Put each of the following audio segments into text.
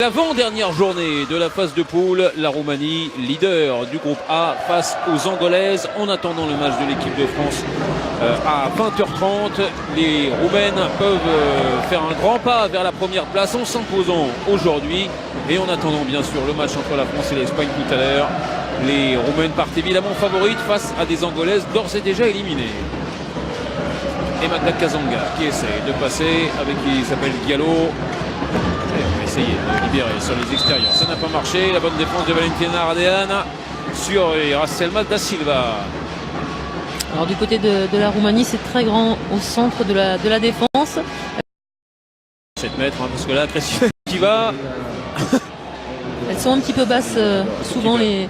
Avant-dernière journée de la phase de poule, la Roumanie, leader du groupe A face aux Angolaises. En attendant le match de l'équipe de France à 20h30, les Roumaines peuvent faire un grand pas vers la première place en s'imposant aujourd'hui. Et en attendant bien sûr le match entre la France et l'Espagne tout à l'heure, les Roumaines partent évidemment favorites face à des Angolaises d'ores et déjà éliminées. Et Magda Kazanga qui essaie de passer avec qui s'appelle Diallo. On va essayer de libérer sur les extérieurs. Ça n'a pas marché. La bonne défense de Valentina Ardean sur Raselma da Silva. Alors du côté de la Roumanie, c'est très grand au centre de la défense. 7 mètres, hein, parce que là, Christiane qui va. Elles sont un petit peu basses, souvent les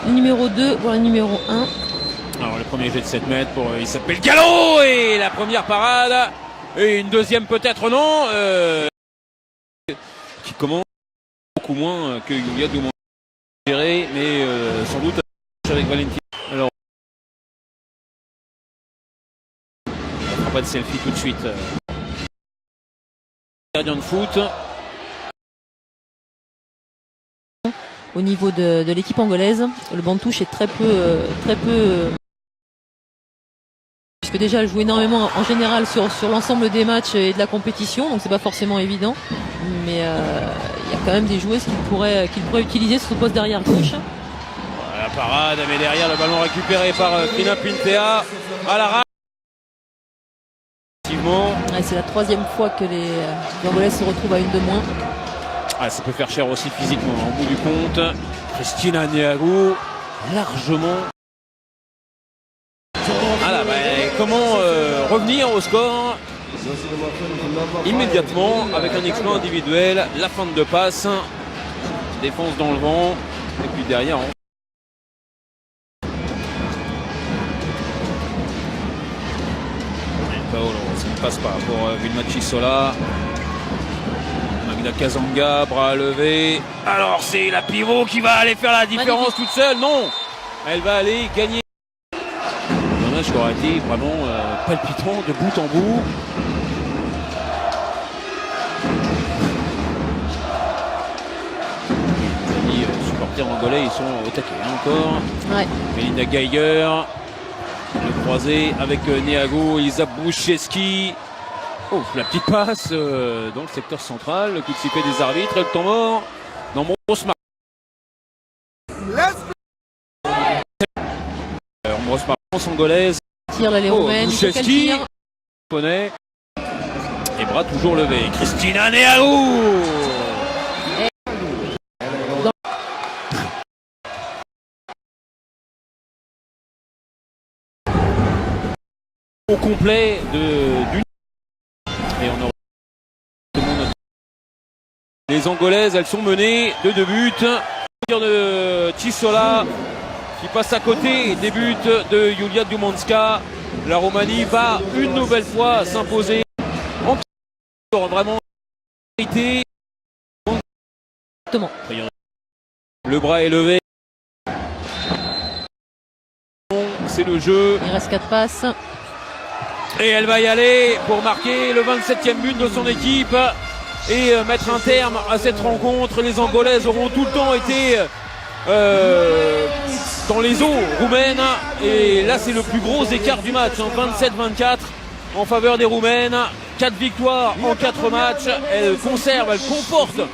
numéros 2, voire les numéros 1. Alors le premier jet de 7 mètres pour il s'appelle Gallo et la première parade. Et une deuxième peut-être non. Qui commence beaucoup moins que Yulia Dumont géré, mais sans doute avec Valentina. Alors on ne fera pas de selfie tout de suite. Gardien de foot. Au niveau de l'équipe angolaise, le banc de touche est très peu puisque déjà elle joue énormément en général sur l'ensemble des matchs et de la compétition, donc c'est pas forcément évident, mais il y a quand même des joueuses qu'il pourrait utiliser sur ce poste d'arrière gauche. La parade, mais derrière le ballon récupéré par Pina Pintea à la rame. C'est la troisième fois que les Angolaises se retrouvent à une de moins. Ah, ça peut faire cher aussi physiquement, au bout du compte. Christina Neagu, largement. Voilà, comment revenir au score immédiatement avec un exploit individuel, la fin de passe, défense dans le vent, et puis derrière. Paolo, ça ne passe pas pour Vilma Chisola. Magda Kazanga, bras levés. Alors c'est la pivot qui va aller faire la différence toute seule. Non, elle va aller gagner. Un match qui aurait été vraiment palpitant de bout en bout. Les amis supporters angolais, ils sont au taquet encore. Ouais. Melinda Geiger, le croisé avec Neagu, Isa Boucheski. Oh, la petite passe dans le secteur central, le coup de sifflet des arbitres et le temps mort dans mon Rosmar. Rosmar angolaise. Tire la Roumaine. Boucheski. Et bras toujours levés. Christina Neagu. Au complet d'une. Et on aura... Les Angolaises, elles sont menées de 2 buts. De Chisola qui passe à côté des buts de Yulia Dumonska. La Roumanie va une nouvelle fois s'imposer en vraiment été. Le bras est levé. C'est le jeu. Il reste 4 passes. Et elle va y aller pour marquer le 27e but de son équipe et mettre un terme à cette rencontre. Les Angolaises auront tout le temps été dans les eaux roumaines. Et là, c'est le plus gros écart du match, 27-24 en faveur des Roumaines. 4 victoires en 4 matchs. Elles conservent, elles comportent